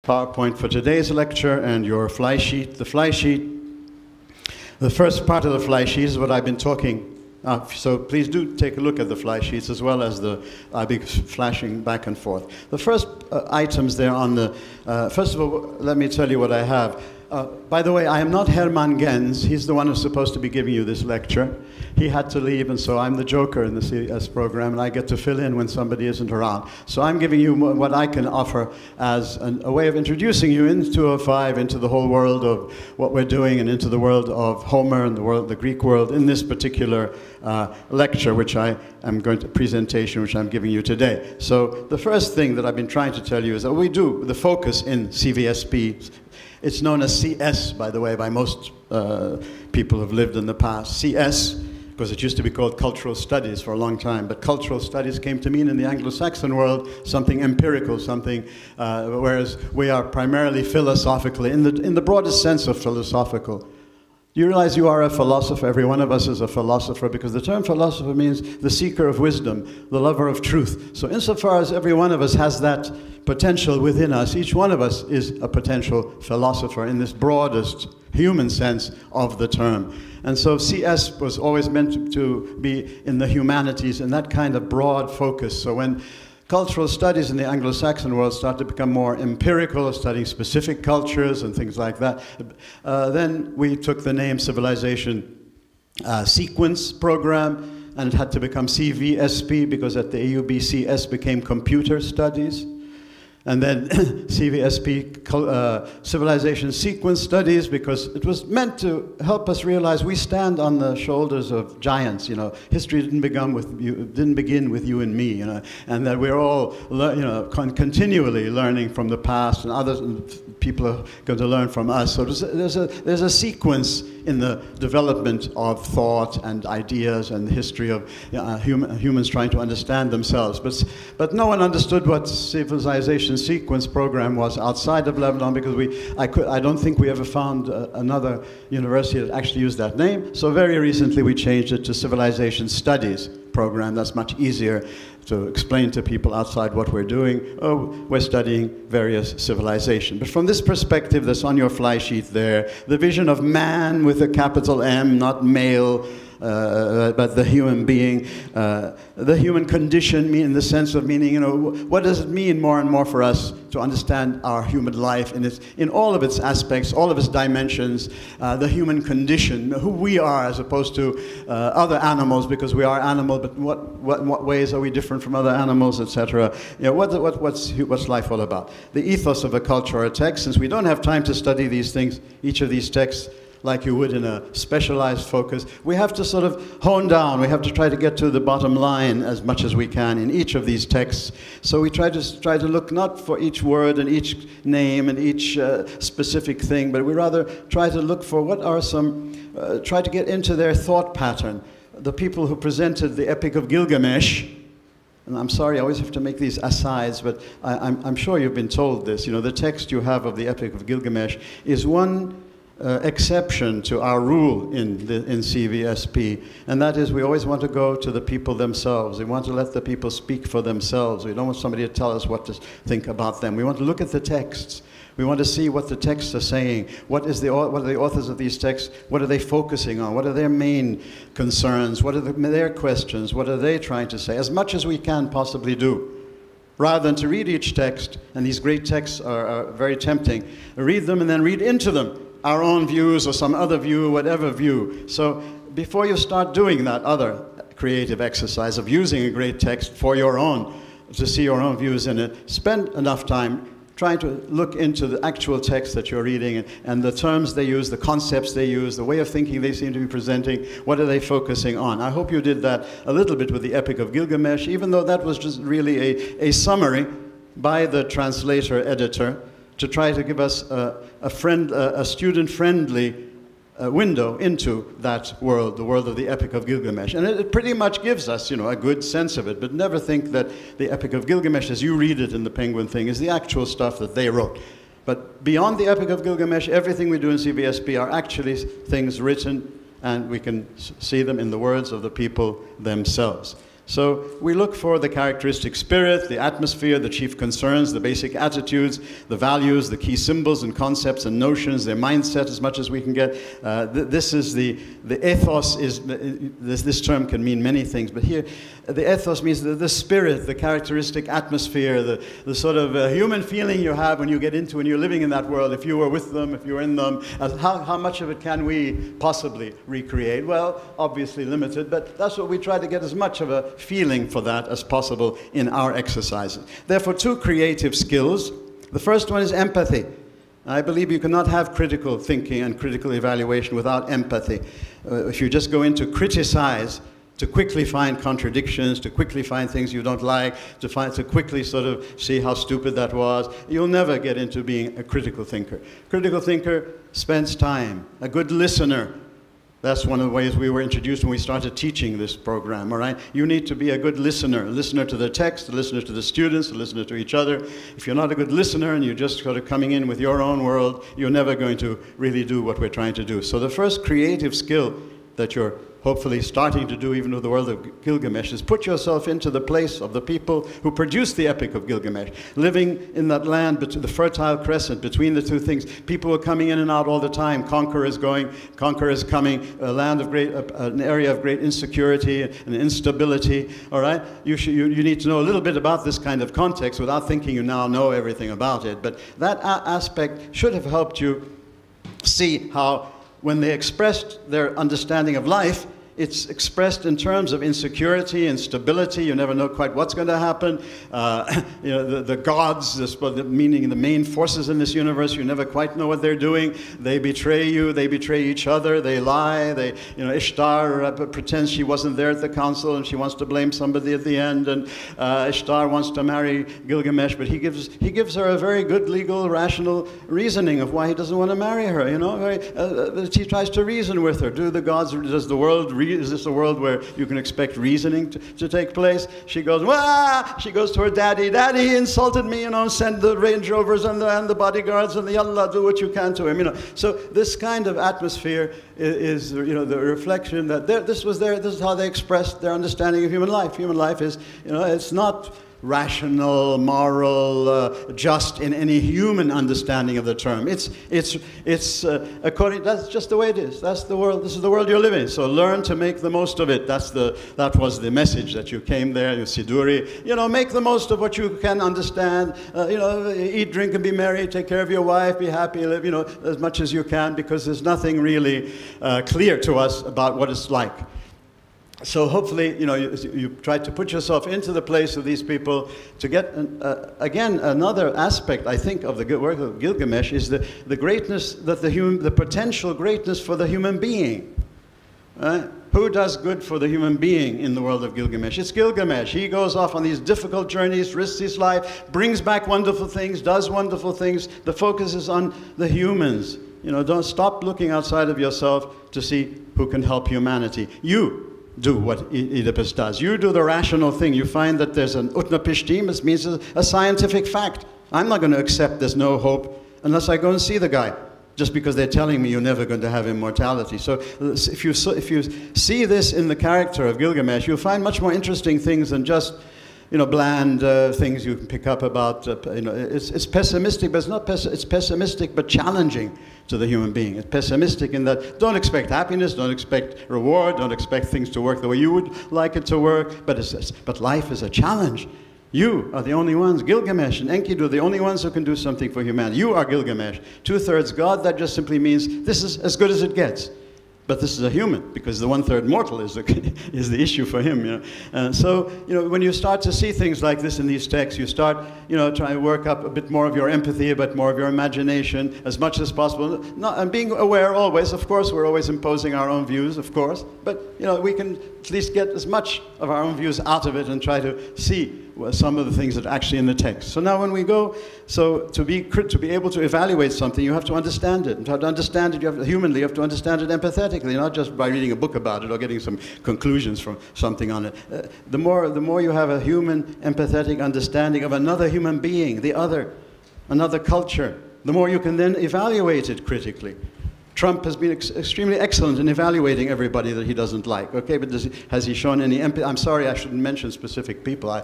PowerPoint for today's lecture and your fly sheet. The fly sheet, the first part of the fly sheet is what I've been talking. So please do take a look at the fly sheets as well as I'll be flashing back and forth. The first items there on the, first of all, let me tell you what I have. By the way, I am not Hermann Gens. He's the one who's supposed to be giving you this lecture. He had to leave, and so I'm the joker in the CS program, and I get to fill in when somebody isn't around. So I'm giving you what I can offer as a way of introducing you into 205, into the whole world of what we're doing, and into the world of Homer and the Greek world in this particular lecture, which presentation, which I'm giving you today. So the first thing that I've been trying to tell you is that we do the focus in CVSP. It's known as CS, by the way, by most people who've lived in the past. CS, because it used to be called cultural studies for a long time, but cultural studies came to mean in the Anglo-Saxon world something empirical, something, whereas we are primarily philosophically, in the broadest sense of philosophical. You realize you are a philosopher? Every one of us is a philosopher, because the term philosopher means the seeker of wisdom, the lover of truth. So insofar as every one of us has that potential within us, each one of us is a potential philosopher in this broadest human sense of the term. And so CS was always meant to be in the humanities, in that kind of broad focus. So when cultural studies in the Anglo-Saxon world start to become more empirical, studying specific cultures and things like that, then we took the name Civilization Sequence Program, and it had to become CVSP because at the AUB CS became Computer Studies. And then CVSP, Civilization Sequence Studies, because it was meant to help us realize we stand on the shoulders of giants. You know, history didn't begin with you and me. You know, and that we're all, continually learning from the past, and others people are going to learn from us. So there's a sequence in the development of thought and ideas and the history of humans trying to understand themselves. But no one understood what Civilization Sequence Program was outside of Lebanon, because I don't think we ever found another university that actually used that name. So very recently we changed it to Civilization Studies Program. That's much easier to explain to people outside what we're doing. Oh, we're studying various civilizations. But from this perspective that's on your fly sheet there, the vision of man with a capital M, not male, but the human being, the human condition in the sense of meaning, what does it mean more and more for us to understand our human life in all of its aspects, all of its dimensions, the human condition, who we are as opposed to other animals, because we are animal, but what ways are we different from other animals, etc. What's life all about? The ethos of a culture or a text, since we don't have time to study these things, each of these texts, like you would in a specialized focus, we have to sort of hone down. We have to try to get to the bottom line as much as we can in each of these texts. So we try to look not for each word and each name and each specific thing, but we rather try to look for what are try to get into their thought pattern. The people who presented the Epic of Gilgamesh, and I'm sorry, I always have to make these asides, but I'm sure you've been told this. The text you have of the Epic of Gilgamesh is one exception to our rule in CVSP, and that is we always want to go to the people themselves. We want to let the people speak for themselves. We don't want somebody to tell us what to think about them. We want to look at the texts. We want to see what the texts are saying. What are the authors of these texts? What are they focusing on? What are their main concerns? What are their questions? What are they trying to say? As much as we can possibly do. Rather than to read each text, and these great texts are very tempting, read them and then read into them our own views or some other view, whatever view. So before you start doing that other creative exercise of using a great text for your own, to see your own views in it, spend enough time trying to look into the actual text that you're reading and the terms they use, the concepts they use, the way of thinking they seem to be presenting, what are they focusing on. I hope you did that a little bit with the Epic of Gilgamesh, even though that was just really a summary by the translator-editor to try to give us a student-friendly window into that world, the world of the Epic of Gilgamesh. And it pretty much gives us, a good sense of it, but never think that the Epic of Gilgamesh, as you read it in the Penguin thing, is the actual stuff that they wrote. But beyond the Epic of Gilgamesh, everything we do in CVSP are actually things written, and we can see them in the words of the people themselves. So we look for the characteristic spirit, the atmosphere, the chief concerns, the basic attitudes, the values, the key symbols and concepts and notions, their mindset as much as we can get. This is the ethos. This term can mean many things, but here the ethos means the spirit, the characteristic atmosphere, the sort of human feeling you have when you get into and you're living in that world. If you were with them, if you're in them, how much of it can we possibly recreate? Well, obviously limited, but that's what we try to get as much of a feeling for that as possible in our exercises. Therefore, two creative skills. The first one is empathy. I believe you cannot have critical thinking and critical evaluation without empathy. If you just go in to criticize, to quickly find contradictions, to quickly find things you don't like, to quickly sort of see how stupid that was, you'll never get into being a critical thinker. Critical thinker spends time. A good listener. That's one of the ways we were introduced when we started teaching this program, all right? You need to be a good listener to the text, a listener to the students, a listener to each other. If you're not a good listener and you're just sort of coming in with your own world, you're never going to really do what we're trying to do. So the first creative skill that you're hopefully starting to do even with the world of Gilgamesh is put yourself into the place of the people who produced the Epic of Gilgamesh, living in that land, the Fertile Crescent, between the two things. People were coming in and out all the time. Conquerors going, conquerors coming, a land of great, an area of great insecurity and instability, all right? You need to know a little bit about this kind of context without thinking you now know everything about it. But that aspect should have helped you see how when they expressed their understanding of life, it's expressed in terms of insecurity, instability. You never know quite what's going to happen. You know, the gods, meaning the main forces in this universe, you never quite know what they're doing. They betray you. They betray each other. They lie. Ishtar pretends she wasn't there at the council, and she wants to blame somebody at the end. And Ishtar wants to marry Gilgamesh, but he gives her a very good legal, rational reasoning of why he doesn't want to marry her. You know, he tries to reason with her. Does the world? Is this a world where you can expect reasoning to take place? She goes, wah! She goes to her daddy. Daddy insulted me, you know, send the Range Rovers and the bodyguards and the Allah, do what you can to him, you know. So this kind of atmosphere is you know, the reflection that this is how they expressed their understanding of human life. Human life is, you know, it's not rational, moral, just in any human understanding of the term. It's according. That's just the way it is. That's the world. This is the world you're living. So learn to make the most of it. That was the message that you came there. You Siduri. You know, make the most of what you can understand. You know, eat, drink, and be merry. Take care of your wife. Be happy. Live. You know, as much as you can, because there's nothing really clear to us about what it's like. So hopefully, you know, you try to put yourself into the place of these people to get, again, another aspect, I think, of the work of Gilgamesh is the greatness, the potential greatness for the human being. Right? Who does good for the human being in the world of Gilgamesh? It's Gilgamesh. He goes off on these difficult journeys, risks his life, brings back wonderful things, does wonderful things. The focus is on the humans. You know, don't stop looking outside of yourself to see who can help humanity. You do what Oedipus does. You do the rational thing. You find that there's an utnapishtim, it means a scientific fact. I'm not going to accept there's no hope unless I go and see the guy, just because they're telling me you're never going to have immortality. So if you see this in the character of Gilgamesh, you'll find much more interesting things than just, you know, bland things you can pick up about. You know, it's pessimistic, but it's not. It's pessimistic, but challenging to the human being. It's pessimistic in that don't expect happiness, don't expect reward, don't expect things to work the way you would like it to work. But life is a challenge. You are the only ones. Gilgamesh and Enkidu are the only ones who can do something for humanity. You are Gilgamesh. 2/3 God. That just simply means this is as good as it gets. But this is a human, because the 1/3 mortal is the issue for him. You know? So, you know, when you start to see things like this in these texts, you start, you know, trying to work up a bit more of your empathy, a bit more of your imagination, as much as possible. And being aware always, of course, we're always imposing our own views, of course. But, you know, we can at least get as much of our own views out of it and try to see some of the things that are actually in the text. So now when we go, so to be able to evaluate something, you have to understand it. And to understand it, humanly, you have to understand it empathetically, not just by reading a book about it or getting some conclusions from something on it. The more you have a human, empathetic understanding of another human being, another culture, the more you can then evaluate it critically. Trump has been extremely excellent in evaluating everybody that he doesn't like. Okay, but has he shown any empathy? I'm sorry, I shouldn't mention specific people.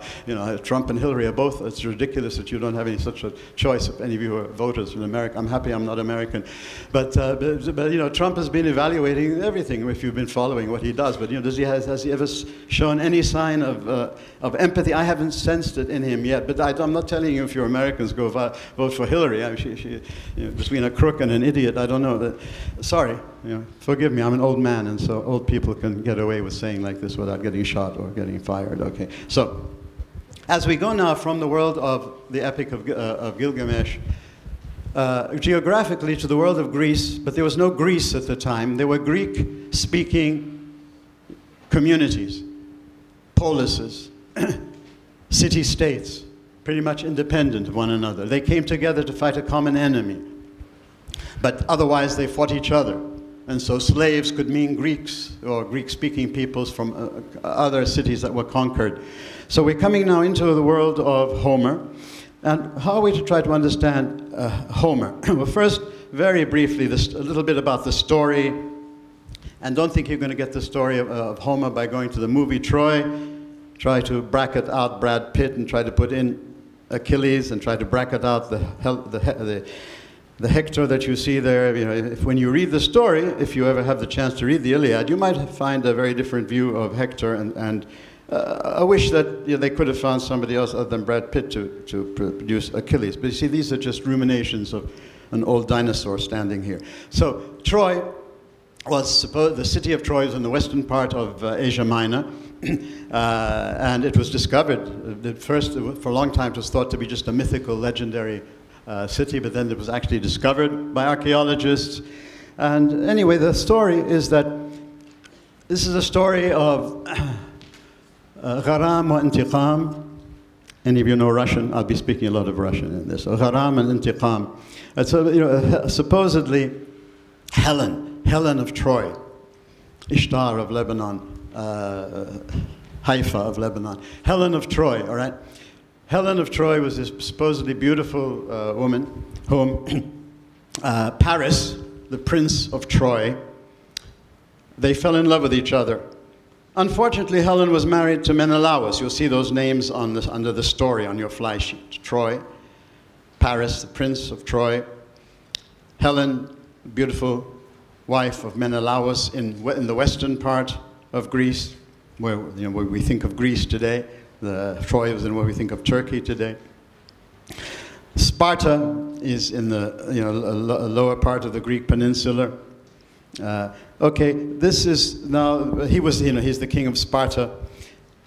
Trump and Hillary are both. It's ridiculous that you don't have any such a choice. If any of you are voters in America, I'm happy I'm not American. But Trump has been evaluating everything. If you've been following what he does, but has he ever shown any sign of empathy? I haven't sensed it in him yet. But I'm not telling you if you're Americans go vote for Hillary. Between a crook and an idiot, I don't know. Sorry, forgive me, I'm an old man, and so old people can get away with saying like this without getting shot or getting fired, okay? So, as we go now from the world of the Epic of Gilgamesh, geographically to the world of Greece, but there was no Greece at the time. There were Greek-speaking communities, polises, city-states, pretty much independent of one another. They came together to fight a common enemy. But otherwise, they fought each other. And so slaves could mean Greeks or Greek-speaking peoples from other cities that were conquered. So we're coming now into the world of Homer. And how are we to try to understand Homer? Well, first, very briefly, a little bit about the story. And don't think you're going to get the story of Homer by going to the movie Troy. Try to bracket out Brad Pitt and try to put in Achilles and try to bracket out the Hector that you see there. When you read the story, if you ever have the chance to read the Iliad, you might find a very different view of Hector, and I wish that they could have found somebody else other than Brad Pitt to produce Achilles. But you see, these are just ruminations of an old dinosaur standing here. So Troy was the city of Troy is in the western part of Asia Minor, and it was discovered. At first, for a long time, it was thought to be just a mythical, legendary city, but then it was actually discovered by archaeologists. And anyway, the story is that this is a story of gharam wa intiqam. Any of you know Russian? I'll be speaking a lot of Russian in this. Gharam and intiqam. Supposedly Helen of Troy, Ishtar of Lebanon, Haifa of Lebanon. Helen of Troy, all right? Helen of Troy was this supposedly beautiful woman whom Paris, the prince of Troy, they fell in love with each other. Unfortunately, Helen was married to Menelaus. You'll see those names under the story on your fly sheet. Troy, Paris, the prince of Troy. Helen, beautiful wife of Menelaus in the western part of Greece, where we think of Greece today. Troy is in what we think of Turkey today. Sparta is in the lower part of the Greek peninsula. Okay, this is now, he's the king of Sparta.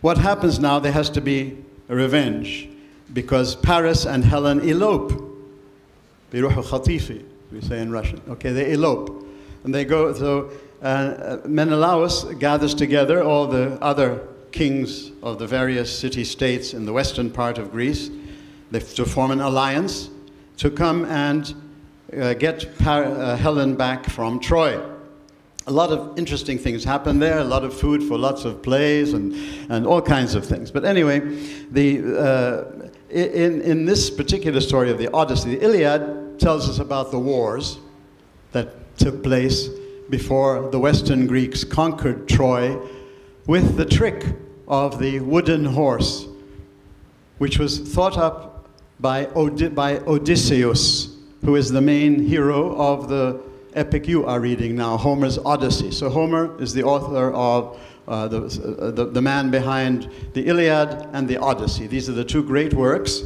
What happens now, there has to be a revenge, because Paris and Helen elope. Biruh khatifi, we say in Russian. Okay, they elope. And they go, so Menelaus gathers together all the other kings of the various city-states in the western part of Greece to form an alliance to come and get Helen back from Troy. A lot of interesting things happen there, a lot of food for lots of plays and all kinds of things. But anyway, in this particular story of the Odyssey, the Iliad tells us about the wars that took place before the Western Greeks conquered Troy with the trick of the wooden horse, which was thought up by Odysseus, who is the main hero of the epic you are reading now, Homer's Odyssey. So Homer is the author of the man behind the Iliad and the Odyssey. These are the two great works.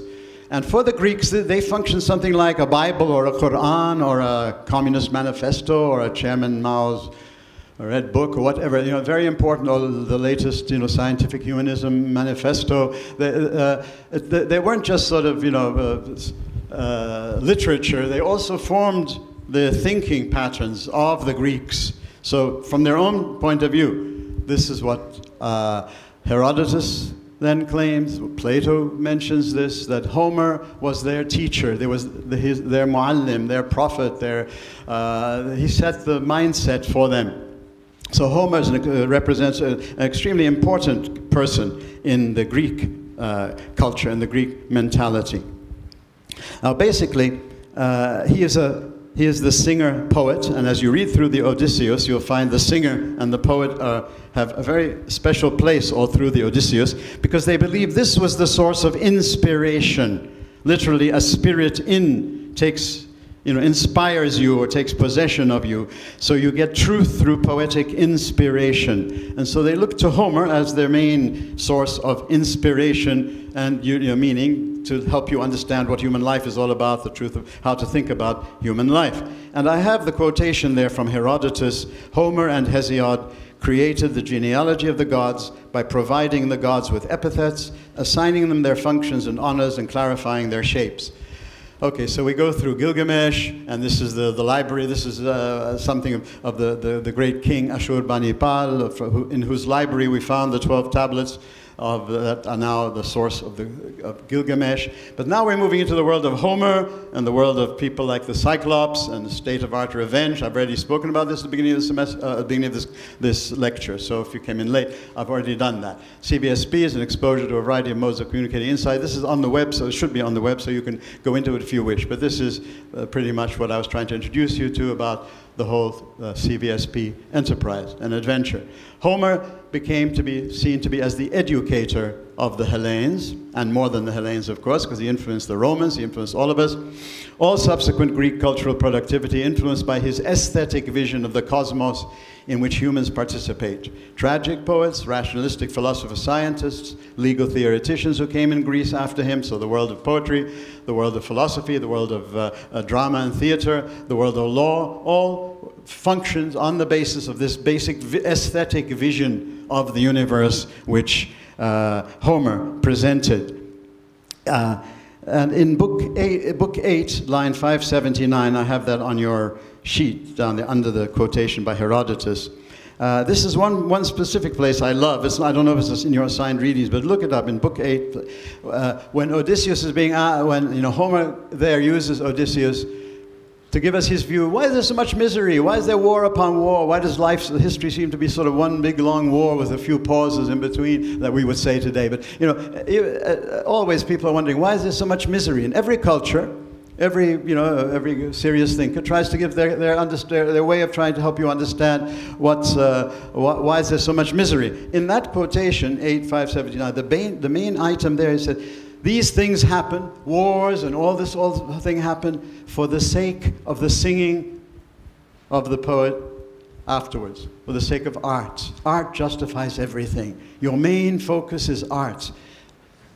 And for the Greeks, they function something like a Bible or a Quran or a Communist Manifesto or a Chairman Mao's Red Book or whatever. Very important, or the latest, Scientific Humanism Manifesto. They weren't just sort of, literature. They also formed the thinking patterns of the Greeks. So from their own point of view, this is what Herodotus then claims, Plato mentions this, that Homer was their teacher. There was their muallim, their prophet, he set the mindset for them. So Homer represents an extremely important person in the Greek culture and the Greek mentality. Now basically, he is he is the singer-poet, and as you read through the Odysseus, you'll find the singer and the poet have a very special place all through the Odysseus, because they believe this was the source of inspiration. Literally, a spirit inspires you or takes possession of you. So you get truth through poetic inspiration. And so they look to Homer as their main source of inspiration and meaning to help you understand what human life is all about, the truth of how to think about human life. And I have the quotation there from Herodotus: Homer and Hesiod created the genealogy of the gods by providing the gods with epithets, assigning them their functions and honors, and clarifying their shapes. Okay, so we go through Gilgamesh, and this is the library. This is something of the great king Ashurbanipal, in whose library we found the 12 tablets that are now the source of Gilgamesh. But now we're moving into the world of Homer and the world of people like the Cyclops and the state of art revenge. I've already spoken about this at the beginning of the semester, at the beginning of this lecture. So if you came in late, I've already done that. CBSP is an exposure to a variety of modes of communicating insight. This is on the web, so it should be on the web, so you can go into it if you wish. But this is pretty much what I was trying to introduce you to about the whole CVSP enterprise and adventure. Homer became seen to be as the educator of the Hellenes, and more than the Hellenes, of course, because he influenced the Romans, he influenced all of us. All subsequent Greek cultural productivity influenced by his aesthetic vision of the cosmos in which humans participate. Tragic poets, rationalistic philosophers, scientists, legal theoreticians who came in Greece after him, so the world of poetry, the world of philosophy, the world of drama and theater, the world of law, all functions on the basis of this basic aesthetic vision of the universe which Homer presented. And in book 8, line 579, I have that on your sheet down there under the quotation by Herodotus. This is one specific place I love. I don't know if it's in your assigned readings, but look it up in book 8. When Odysseus is being, Homer there uses Odysseus to give us his view. Why is there so much misery? Why is there war upon war? Why does history seem to be sort of one big long war with a few pauses in between, that we would say today? But always people are wondering, why is there so much misery? In every culture, every serious thinker tries to give their way of trying to help you understand why is there so much misery. In that quotation, 8:579, the main item there is that these things happen, wars and all thing happen for the sake of the singing of the poet afterwards, for the sake of art. Art justifies everything. Your main focus is art.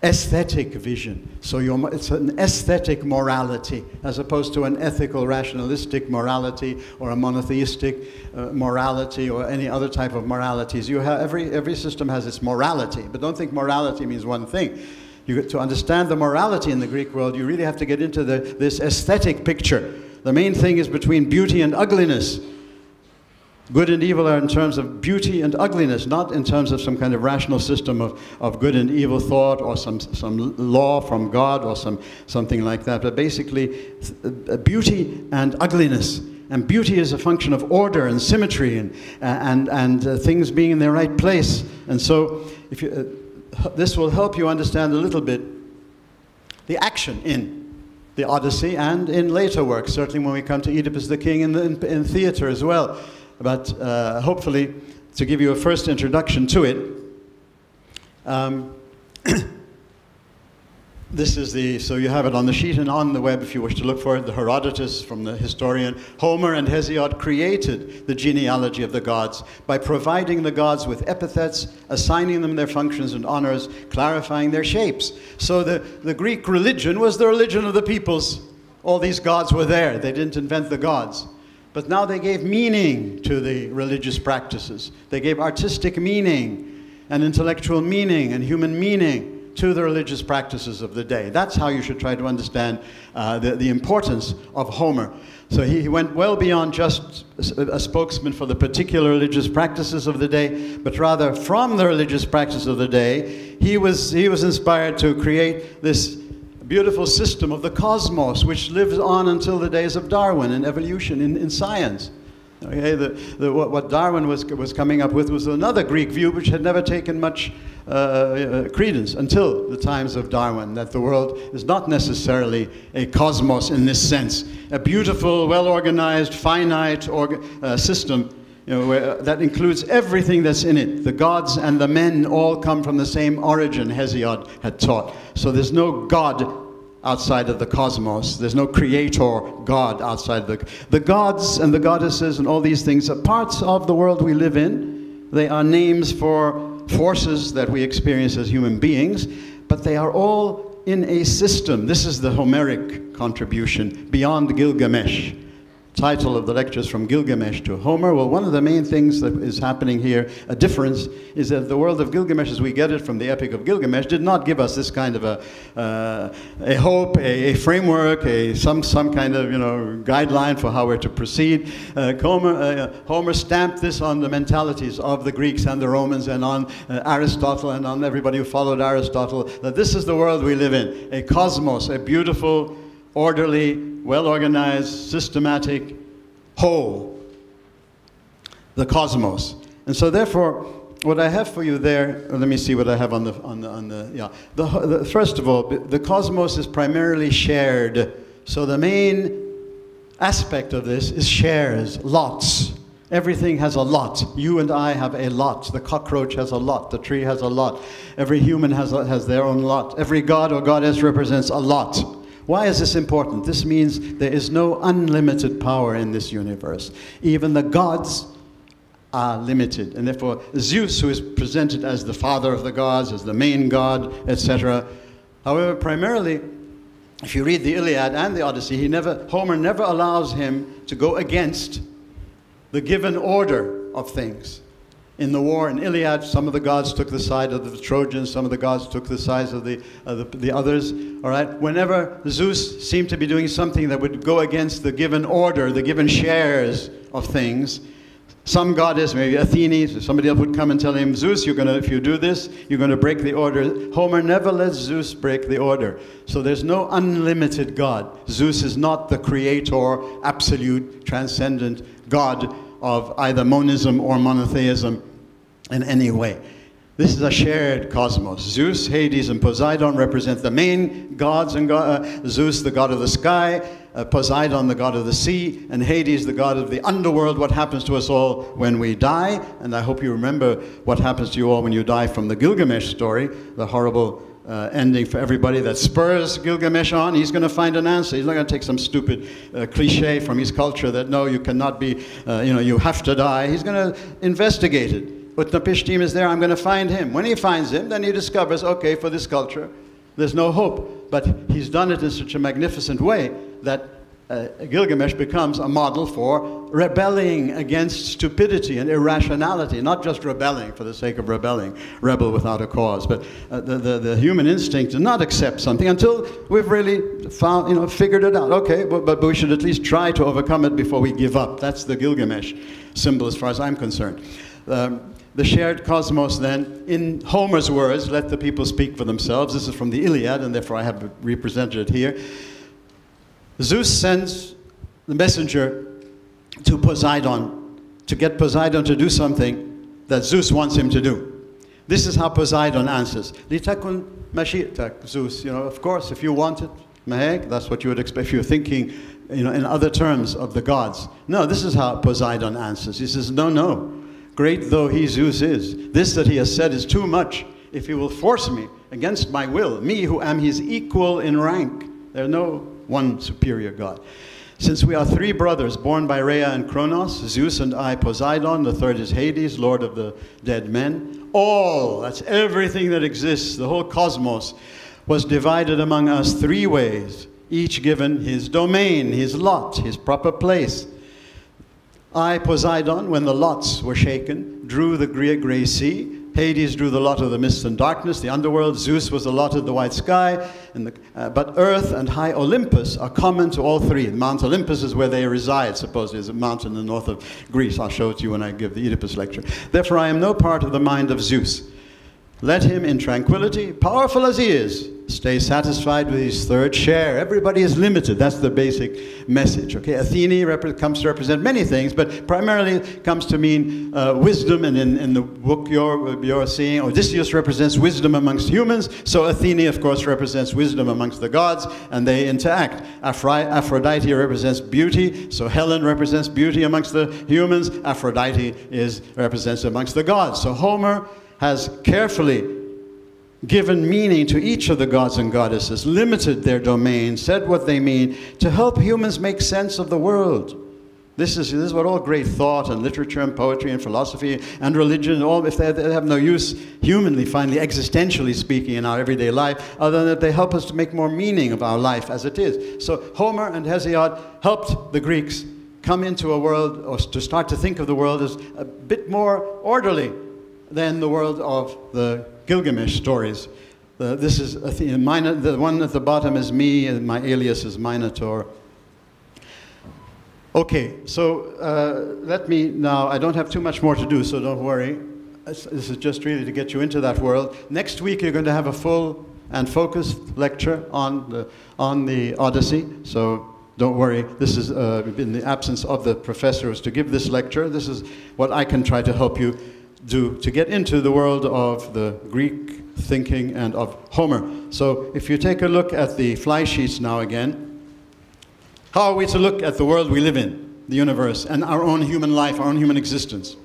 Aesthetic vision. So it's an aesthetic morality as opposed to an ethical, rationalistic morality or a monotheistic morality or any other type of moralities. Every system has its morality, but don't think morality means one thing. To understand the morality in the Greek world, you really have to get into this aesthetic picture. The main thing is between beauty and ugliness. Good and evil are in terms of beauty and ugliness, not in terms of some kind of rational system of good and evil thought or some law from God or something like that, but basically beauty and ugliness. And beauty is a function of order and symmetry and things being in their right place. And so this will help you understand a little bit the action in the Odyssey and in later works, certainly when we come to Oedipus the King in theater as well. But hopefully, to give you a first introduction to it, this is so you have it on the sheet and on the web if you wish to look for it, the Herodotus from the historian. Homer and Hesiod created the genealogy of the gods by providing the gods with epithets, assigning them their functions and honors, clarifying their shapes. So the Greek religion was the religion of the peoples. All these gods were there. They didn't invent the gods. But now they gave meaning to the religious practices. They gave artistic meaning and intellectual meaning and human meaning to the religious practices of the day. That's how you should try to understand the importance of Homer. So he went well beyond just a spokesman for the particular religious practices of the day, but rather from the religious practice of the day, he was inspired to create this beautiful system of the cosmos, which lives on until the days of Darwin and evolution in science. Okay, what Darwin was coming up with was another Greek view which had never taken much credence until the times of Darwin, that the world is not necessarily a cosmos in this sense, a beautiful, well-organized, finite system, that includes everything that's in it. The gods and the men all come from the same origin, Hesiod had taught. So there's no God outside of the cosmos. There's no creator God outside the gods and the goddesses and all these things are parts of the world we live in. They are names for forces that we experience as human beings, but they are all in a system. This is the Homeric contribution, Beyond Gilgamesh. Title of the lectures From Gilgamesh to Homer. Well, one of the main things that is happening here, a difference, is that the world of Gilgamesh, as we get it from the Epic of Gilgamesh, did not give us this kind of a hope, a framework, some kind of guideline for how we're to proceed. Homer stamped this on the mentalities of the Greeks and the Romans and on Aristotle and on everybody who followed Aristotle, that this is the world we live in, a cosmos, a beautiful, orderly, well-organized, systematic whole, the cosmos. And so therefore, what I have for you there, let me see what I have on the first of all, the cosmos is primarily shared. So the main aspect of this is shares, lots. Everything has a lot. You and I have a lot. The cockroach has a lot. The tree has a lot. Every human has their own lot. Every god or goddess represents a lot. Why is this important? This means there is no unlimited power in this universe. Even the gods are limited. And therefore, Zeus, who is presented as the father of the gods, as the main god, etc. However, primarily, if you read the Iliad and the Odyssey, Homer never allows him to go against the given order of things. In the war in Iliad, some of the gods took the side of the Trojans, some of the gods took the sides of the others. All right? Whenever Zeus seemed to be doing something that would go against the given order, the given shares of things, some goddess, maybe Athene, somebody else would come and tell him, Zeus, if you do this, you're going to break the order. Homer never lets Zeus break the order. So there's no unlimited God. Zeus is not the creator, absolute, transcendent God of either monism or monotheism in any way. This is a shared cosmos. Zeus, Hades, and Poseidon represent the main gods, and Zeus, the god of the sky, Poseidon, the god of the sea, and Hades, the god of the underworld, what happens to us all when we die. And I hope you remember what happens to you all when you die from the Gilgamesh story, the horrible ending for everybody that spurs Gilgamesh on. He's going to find an answer. He's not going to take some stupid cliche from his culture that, no, you cannot be, you have to die. He's going to investigate it. Utnapishtim is there, I'm going to find him. When he finds him, then he discovers, okay, for this culture, there's no hope. But he's done it in such a magnificent way that Gilgamesh becomes a model for rebelling against stupidity and irrationality, not just rebelling for the sake of rebelling, rebel without a cause, but the human instinct to not accept something until we've really found, figured it out. Okay, but we should at least try to overcome it before we give up. That's the Gilgamesh symbol as far as I'm concerned. The shared cosmos then, in Homer's words, let the people speak for themselves. This is from the Iliad, and therefore I have represented it here. Zeus sends the messenger to Poseidon to get Poseidon to do something that Zeus wants him to do. This is how Poseidon answers. Litakun mashitak, Zeus, of course, if you want it, maheg, that's what you would expect if you're thinking, in other terms of the gods. No, this is how Poseidon answers. He says, no. Great though he, Zeus, is, this that he has said is too much. If he will force me against my will, me who am his equal in rank, there are no one superior God. Since we are three brothers born by Rhea and Kronos, Zeus and I, Poseidon, the third is Hades, lord of the dead men, that's everything that exists, the whole cosmos, was divided among us three ways, each given his domain, his lot, his proper place. I, Poseidon, when the lots were shaken, drew the gray sea. Hades drew the lot of the mist and darkness, the underworld. Zeus was the lot of the white sky. But earth and high Olympus are common to all three. Mount Olympus is where they reside, supposedly. There's a mountain in the north of Greece. I'll show it to you when I give the Oedipus lecture. Therefore, I am no part of the mind of Zeus. Let him in tranquility, powerful as he is, stay satisfied with his third share. Everybody is limited. That's the basic message. Okay, Athene comes to represent many things, but primarily comes to mean wisdom. And in the book you're seeing, Odysseus represents wisdom amongst humans. So Athene, of course, represents wisdom amongst the gods, and they interact. Aphrodite represents beauty. So Helen represents beauty amongst the humans. Aphrodite represents amongst the gods. So Homer has carefully given meaning to each of the gods and goddesses, limited their domain, said what they mean, to help humans make sense of the world. This is what all great thought and literature and poetry and philosophy and religion, all, if they have no use humanly, finally, existentially speaking, in our everyday life, other than that they help us to make more meaning of our life as it is. So Homer and Hesiod helped the Greeks come into a world, or to start to think of the world as a bit more orderly than the world of the Gilgamesh stories. This is the one at the bottom is me, and my alias is Minotaur. Okay, so let me now, I don't have too much more to do, so don't worry. This is just really to get you into that world. Next week you're going to have a full and focused lecture on the Odyssey, so don't worry. This is in the absence of the professor who's to give this lecture. This is what I can try to help you do to get into the world of the Greek thinking and of Homer. So if you take a look at the fly sheets now again, how are we to look at the world we live in, the universe, and our own human life, our own human existence?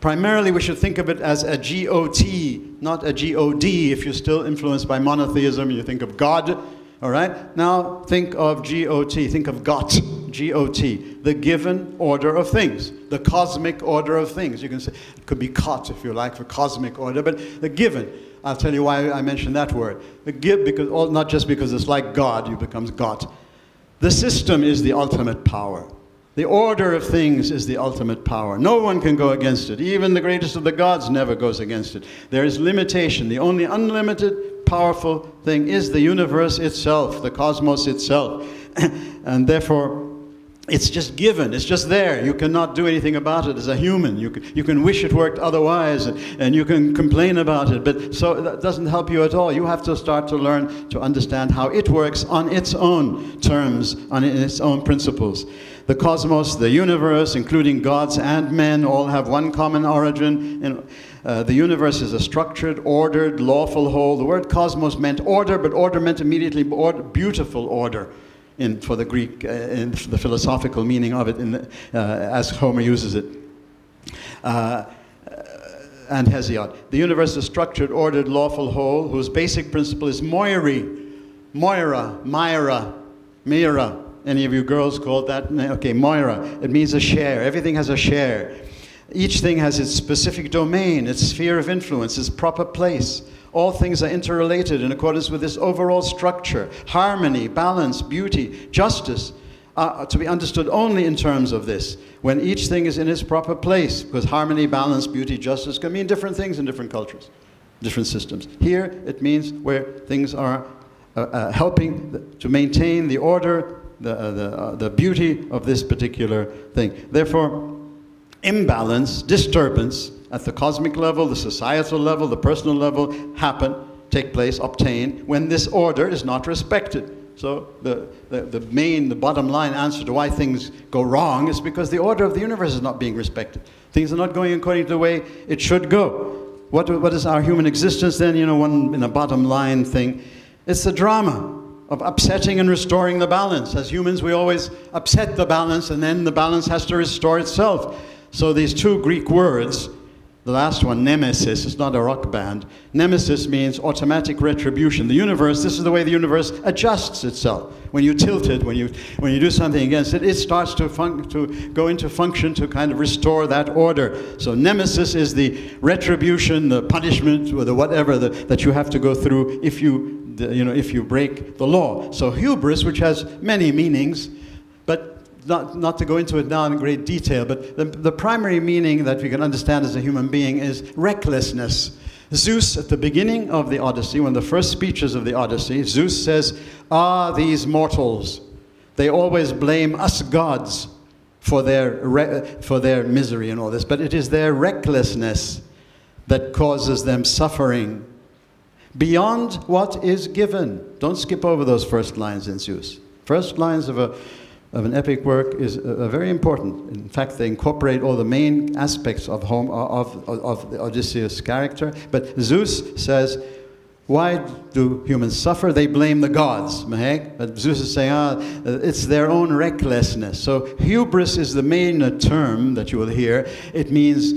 Primarily, we should think of it as a G-O-T, not a G-O-D. If you're still influenced by monotheism, you think of God. All right? Now think of G-O-T, think of Got, G-O-T, the given order of things, the cosmic order of things. You can say, it could be Cot if you like, for cosmic order, but the given. I'll tell you why I mentioned that word. The give, because, not just because it's like God, you becomes Got. The system is the ultimate power. The order of things is the ultimate power. No one can go against it. Even the greatest of the gods never goes against it. There is limitation. The only unlimited, powerful thing is the universe itself, the cosmos itself. And therefore, it's just given. It's just there. You cannot do anything about it as a human. You can wish it worked otherwise, and you can complain about it. But so that doesn't help you at all. You have to start to learn to understand how it works on its own terms, in its own principles. The cosmos, the universe, including gods and men, all have one common origin. The universe is a structured, ordered, lawful whole. The word cosmos meant order, but order meant immediately beautiful order for the Greek, in the philosophical meaning of it, as Homer uses it. And Hesiod. The universe is a structured, ordered, lawful whole, whose basic principle is moiry. Moira, Myra, Mira. Any of you girls called that? Okay, Moira. It means a share. Everything has a share. Each thing has its specific domain, its sphere of influence, its proper place. All things are interrelated in accordance with this overall structure. Harmony, balance, beauty, justice are to be understood only in terms of this, when each thing is in its proper place, because harmony, balance, beauty, justice can mean different things in different cultures, different systems. Here, it means where things are helping to maintain the order, the beauty of this particular thing. Therefore, imbalance, disturbance at the cosmic level, the societal level, the personal level take place, obtain, when this order is not respected. So the bottom line answer to why things go wrong is because the order of the universe is not being respected. Things are not going according to the way it should go. What is our human existence then? You know, in a bottom line thing, it's the drama of upsetting and restoring the balance. As humans, we always upset the balance, and then the balance has to restore itself. So these two Greek words, the last one, nemesis, it's not a rock band. Nemesis means automatic retribution. The universe, this is the way the universe adjusts itself. When you tilt it, when you do something against it, it starts to go into function to kind of restore that order. So nemesis is the retribution, the punishment, or the whatever that you have to go through if you break the law. So hubris, which has many meanings, but not to go into it now in great detail, but the primary meaning that we can understand as a human being is recklessness. Zeus, at the beginning of the Odyssey, one of the first speeches of the Odyssey, Zeus says, "Ah, these mortals, they always blame us gods for their misery and all this, but it is their recklessness that causes them suffering beyond what is given. Don't skip over those first lines in Zeus. First lines of an epic work is very important. In fact, they incorporate all the main aspects of the Odysseus character. But Zeus says, why do humans suffer? They blame the gods. But Zeus is saying, it's their own recklessness. So hubris is the main term that you will hear. It means,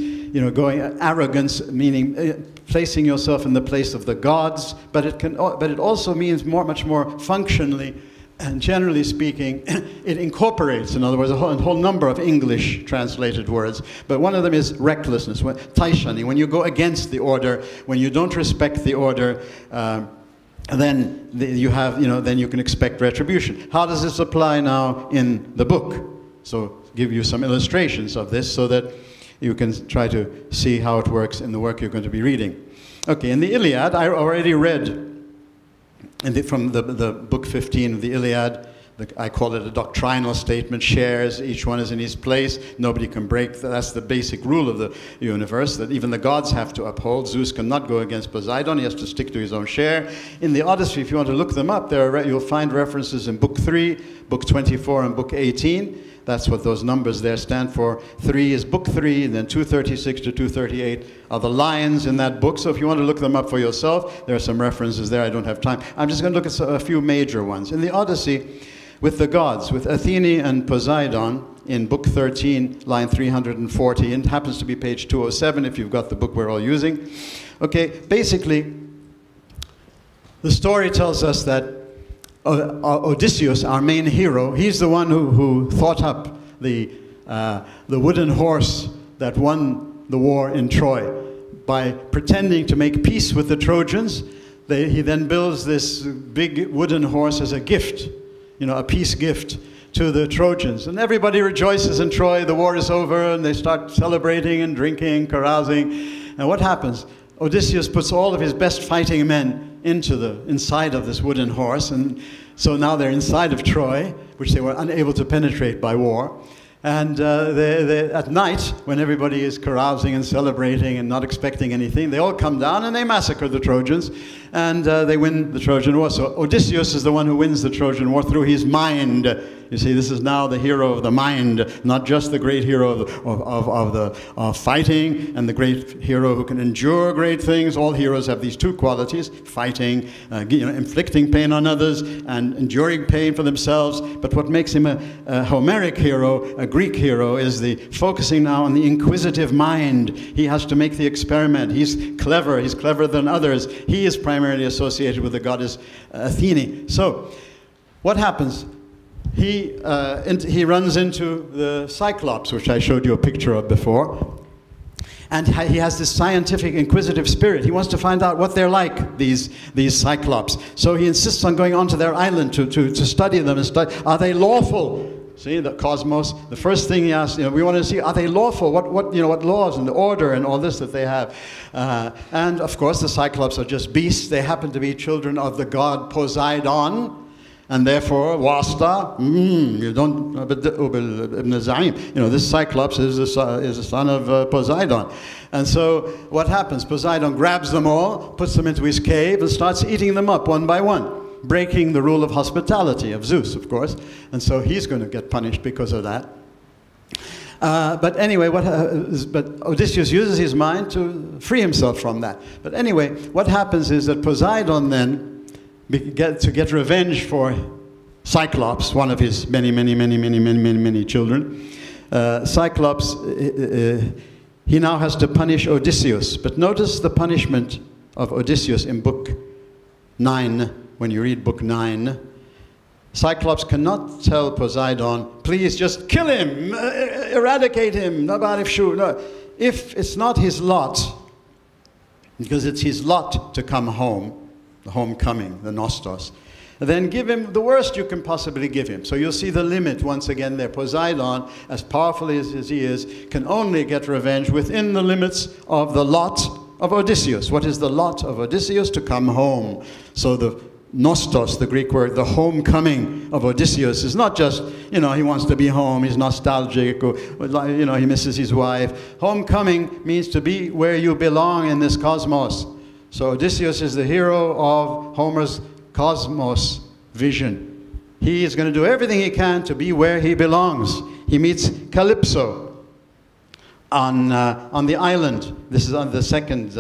arrogance, meaning placing yourself in the place of the gods. But it also means much more functionally. And generally speaking, it incorporates, in other words, a whole number of English translated words. But one of them is recklessness, taishani, when you go against the order, when you don't respect the order, then you can expect retribution. How does this apply now in the book? So give you some illustrations of this so that you can try to see how it works in the work you're going to be reading. Okay, in the Iliad, I already read from the book 15 of the Iliad, I call it a doctrinal statement, shares, each one is in his place, nobody can break, that's the basic rule of the universe, that even the gods have to uphold. Zeus cannot go against Poseidon, he has to stick to his own share. In the Odyssey, if you want to look them up, you'll find references in book 3, book 24, and book 18. That's what those numbers there stand for. 3 is book 3, and then 236 to 238 are the lions in that book. So if you want to look them up for yourself, there are some references there. I don't have time. I'm just going to look at a few major ones. In the Odyssey, with the gods, with Athene and Poseidon, in book 13, line 340, and it happens to be page 207 if you've got the book we're all using. Okay, basically, the story tells us that Odysseus, our main hero, he's the one who thought up the wooden horse that won the war in Troy. By pretending to make peace with the Trojans, he then builds this big wooden horse as a gift, a peace gift to the Trojans. And everybody rejoices in Troy, the war is over, and they start celebrating and drinking, carousing. And what happens? Odysseus puts all of his best fighting men inside of this wooden horse, and so now they're inside of Troy, which they were unable to penetrate by war. And at night, when everybody is carousing and celebrating and not expecting anything, they all come down and they massacre the Trojans, and they win the Trojan War. So Odysseus is the one who wins the Trojan War through his mind. You see, this is now the hero of the mind, not just the great hero of fighting and the great hero who can endure great things. All heroes have these two qualities: fighting, inflicting pain on others, and enduring pain for themselves. But what makes him a Homeric hero, a Greek hero, is the focusing now on the inquisitive mind. He has to make the experiment. He's cleverer than others. He is primarily associated with the goddess Athene. So, what happens? He runs into the Cyclops, which I showed you a picture of before. And he has this scientific, inquisitive spirit. He wants to find out what they're like, these Cyclops. So he insists on going onto their island to study them and study. Are they lawful? See, the cosmos, the first thing he asks, we want to see, are they lawful? What laws and the order and all this that they have? And of course, the Cyclops are just beasts. They happen to be children of the god Poseidon. And therefore, Wasta, you don't, this Cyclops is the son of Poseidon. And so what happens? Poseidon grabs them all, puts them into his cave, and starts eating them up one by one, breaking the rule of hospitality of Zeus, of course. And so he's going to get punished because of that. But anyway, but Odysseus uses his mind to free himself from that. But anyway, what happens is that Poseidon then, to get revenge for Cyclops, one of his many children, Cyclops, he now has to punish Odysseus. But notice the punishment of Odysseus in book 9, when you read book 9. Cyclops cannot tell Poseidon, please just kill him, eradicate him, no. If it's not his lot, because it's his lot to come home, the homecoming, the nostos, then give him the worst you can possibly give him. So you'll see the limit once again there. Poseidon, as powerful as he is, can only get revenge within the limits of the lot of Odysseus. What is the lot of Odysseus? To come home. So the nostos, the Greek word, the homecoming of Odysseus is not just, he wants to be home, he's nostalgic, or, he misses his wife. Homecoming means to be where you belong in this cosmos. So Odysseus is the hero of Homer's cosmos vision. He is going to do everything he can to be where he belongs. He meets Calypso on the island. This is on the second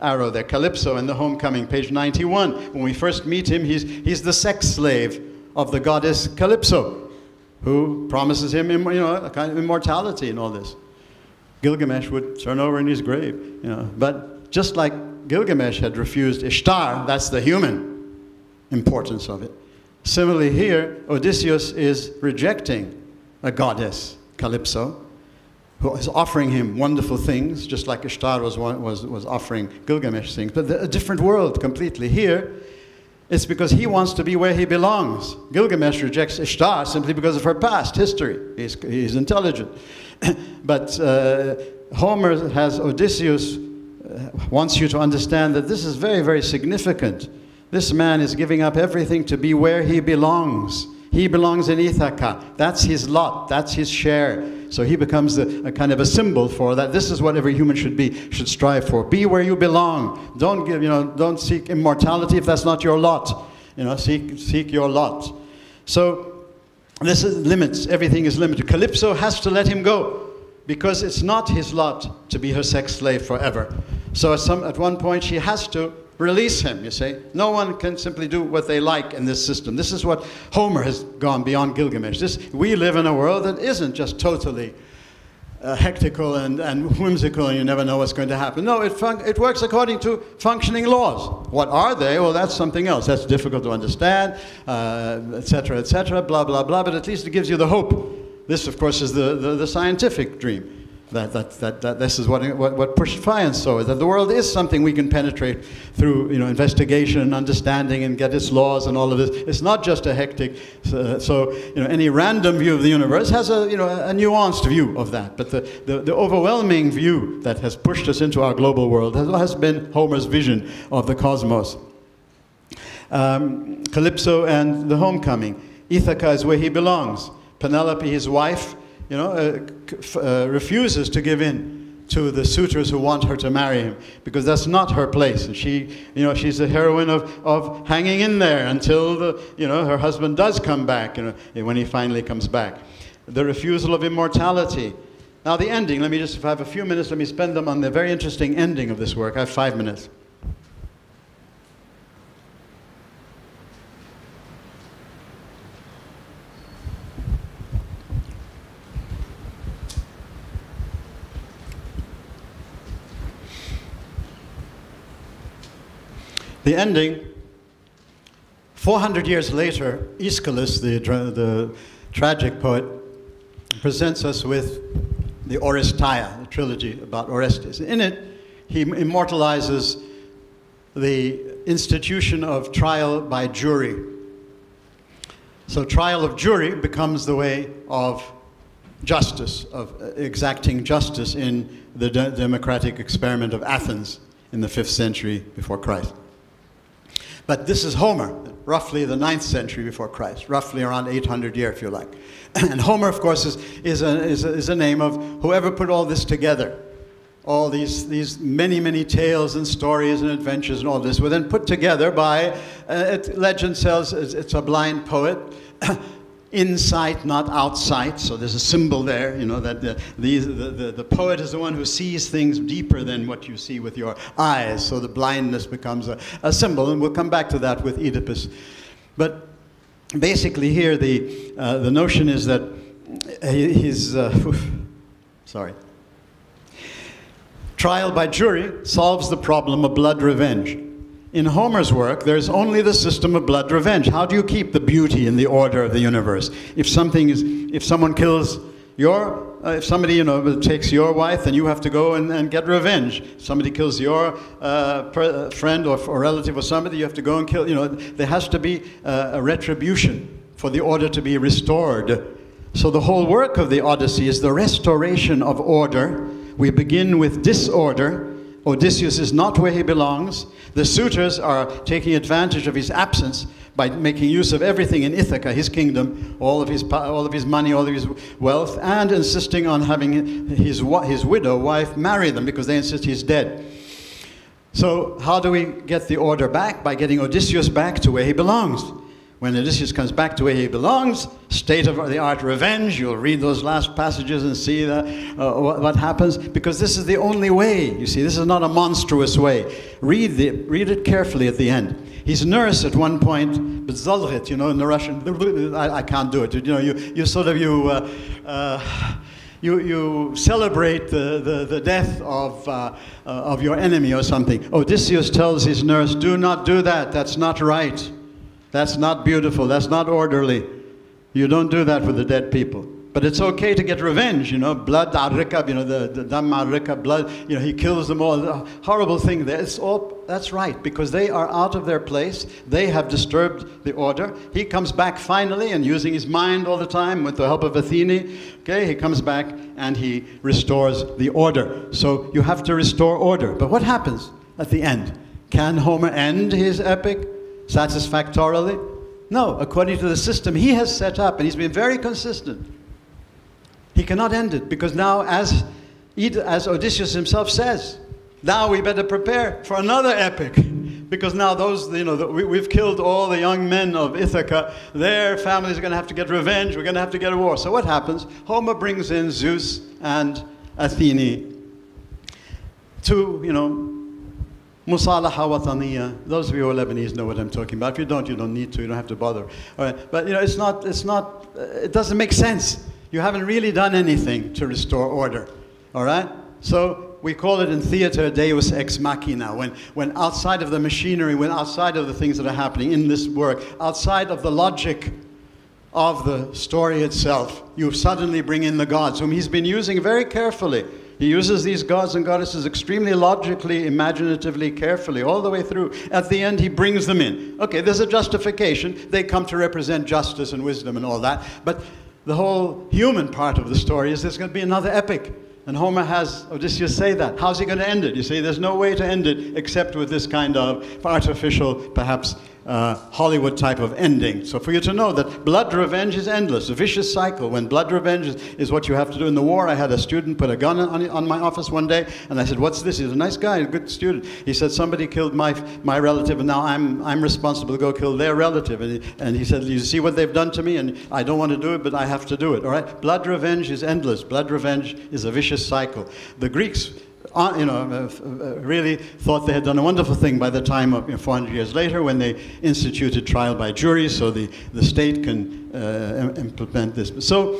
arrow there. Calypso in the homecoming, page 91. When we first meet him, he's the sex slave of the goddess Calypso, who promises him, a kind of immortality and all this. Gilgamesh would turn over in his grave, But just like Gilgamesh had refused Ishtar, that's the human importance of it. Similarly here, Odysseus is rejecting a goddess, Calypso, who is offering him wonderful things, just like Ishtar was offering Gilgamesh things, but a different world completely. Here, it's because he wants to be where he belongs. Gilgamesh rejects Ishtar simply because of her past history. He's intelligent. But Homer has Odysseus, wants you to understand that this is very, very significant. This man is giving up everything to be where he belongs. He belongs in Ithaca. That's his lot. That's his share. So he becomes a kind of a symbol for that. This is what every human should strive for. Be where you belong. Don't seek immortality if that's not your lot. Seek your lot. So this is limits. Everything is limited. Calypso has to let him go because it's not his lot to be her sex slave forever. So at one point she has to release him, you see. No one can simply do what they like in this system. This is what Homer has gone beyond Gilgamesh. We live in a world that isn't just totally hectical and whimsical and you never know what's going to happen. No, it works according to functioning laws. What are they? Well, that's something else. That's difficult to understand, etc., blah, blah, blah, but at least it gives you the hope. This, of course, is the scientific dream. That this is what pushed science so, that the world is something we can penetrate through investigation and understanding and get its laws and all of this. It's not just a hectic, any random view of the universe has a nuanced view of that. But the overwhelming view that has pushed us into our global world has been Homer's vision of the cosmos. Calypso and the homecoming. Ithaca is where he belongs. Penelope, his wife, refuses to give in to the suitors who want her to marry him because that's not her place. And she's the heroine of hanging in there until her husband does come back, when he finally comes back. The refusal of immortality. Now the ending, if I have a few minutes, let me spend them on the very interesting ending of this work. I have 5 minutes. The ending, 400 years later, Aeschylus, the tragic poet, presents us with the Oresteia, the trilogy about Orestes. In it, he immortalizes the institution of trial by jury. So trial of jury becomes the way of justice, of exacting justice in the democratic experiment of Athens in the 5th century before Christ. But this is Homer, roughly the 9th century before Christ, roughly around 800 years, if you like. And Homer, of course, is a name of whoever put all this together. All these many, many tales and stories and adventures and all this were then put together by, legend tells it's a blind poet, insight, not outsight. So there's a symbol there, that the poet is the one who sees things deeper than what you see with your eyes. So the blindness becomes a symbol, and we'll come back to that with Oedipus. But basically here the notion is that trial by jury solves the problem of blood revenge. In Homer's work, there's only the system of blood revenge. How do you keep the beauty and the order of the universe? If someone kills if somebody, takes your wife, then you have to go and get revenge. If somebody kills your friend or relative or somebody, you have to go and kill, there has to be a retribution for the order to be restored. So the whole work of the Odyssey is the restoration of order. We begin with disorder, Odysseus is not where he belongs. The suitors are taking advantage of his absence by making use of everything in Ithaca, his kingdom, all of his money, all of his wealth, and insisting on having his widow wife marry them because they insist he's dead. So how do we get the order back? By getting Odysseus back to where he belongs. When Odysseus comes back to where he belongs, state-of-the-art revenge, you'll read those last passages and see what happens, because this is the only way. You see, this is not a monstrous way. Read it carefully at the end. His nurse at one point, Bzalrit, you know, in the Russian, I can't do it. You know, you sort of, you celebrate the death of your enemy or something. Odysseus tells his nurse, do not do that, that's not right. That's not beautiful, that's not orderly. You don't do that with the dead people. But it's okay to get revenge, you know, blood, arika, you know, the dam arika, blood, you know, he kills them all. The horrible thing there. It's all, that's right, because they are out of their place. They have disturbed the order. He comes back finally, and using his mind all the time with the help of Athene, okay, he comes back and he restores the order. So you have to restore order. But what happens at the end? Can Homer end his epic satisfactorily? No, according to the system he has set up, and he's been very consistent. He cannot end it, because now, as Odysseus himself says, now we better prepare for another epic, because now those, you know, we've killed all the young men of Ithaca, their families are going to have to get revenge, we're going to have to get a war. So what happens? Homer brings in Zeus and Athene to, you know, Musalaha Wataniya. Those of you who are Lebanese know what I'm talking about. If you don't need to, you don't have to bother. All right. But you know, it doesn't make sense. You haven't really done anything to restore order. All right? So we call it in theater deus ex machina, when outside of the machinery, when outside of the things that are happening in this work, outside of the logic of the story itself, you suddenly bring in the gods, whom he's been using very carefully. He uses these gods and goddesses extremely logically, imaginatively, carefully, all the way through. At the end, he brings them in. Okay, there's a justification. They come to represent justice and wisdom and all that. But the whole human part of the story is there's going to be another epic. And Homer has Odysseus say that. How's he going to end it? You see, there's no way to end it except with this kind of artificial, perhaps Hollywood type of ending. So for you to know that blood revenge is endless, a vicious cycle. When blood revenge is what you have to do in the war. I had a student put a gun on my office one day, and I said, what's this? He's a nice guy, a good student. He said, somebody killed my relative, and now I'm responsible to go kill their relative. And he said, you see what they've done to me? And I don't want to do it, but I have to do it. All right? Blood revenge is endless. Blood revenge is a vicious cycle. The Greeks, really thought they had done a wonderful thing by the time of 400 years later, when they instituted trial by jury, so the state can implement this. So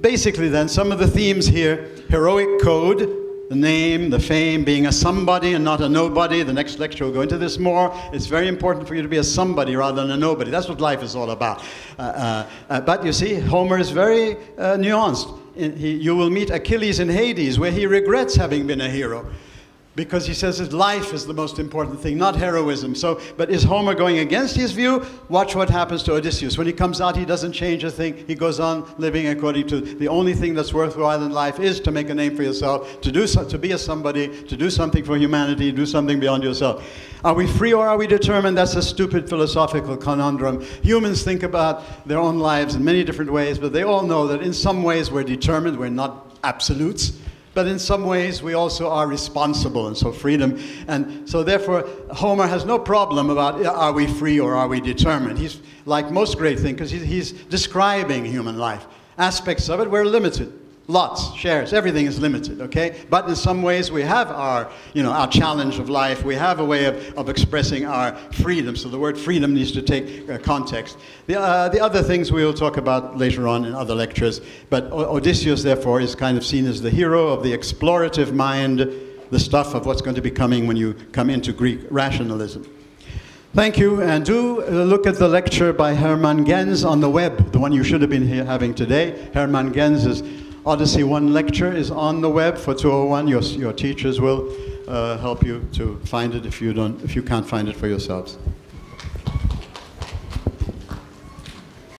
basically then, some of the themes here: heroic code, the name, the fame, being a somebody and not a nobody. The next lecture will go into this more. It's very important for you to be a somebody rather than a nobody. That's what life is all about. But you see, Homer is very nuanced. You will meet Achilles in Hades, where he regrets having been a hero, because he says his life is the most important thing, not heroism. So, but is Homer going against his view? Watch what happens to Odysseus. When he comes out, he doesn't change a thing. He goes on living according to the only thing that's worthwhile in life is to make a name for yourself, to be a somebody, to do something for humanity, do something beyond yourself. Are we free or are we determined? That's a stupid philosophical conundrum. Humans think about their own lives in many different ways, but they all know that in some ways we're determined, we're not absolutes. But in some ways, we also are responsible, and so freedom. And so therefore, Homer has no problem about are we free or are we determined. He's like most great thinkers, he's describing human life. Aspects of it, we're limited. Lots, shares, everything is limited, okay? But in some ways, we have our challenge of life. We have a way of expressing our freedom. So the word freedom needs to take context. The other things we will talk about later on in other lectures. But Odysseus, therefore, is kind of seen as the hero of the explorative mind, the stuff of what's going to be coming when you come into Greek rationalism. Thank you, and do look at the lecture by Hermann Gens on the web, the one you should have been having today. Hermann Gens's Odyssey I lecture is on the web for 201. Your teachers will help you to find it if you can't find it for yourselves.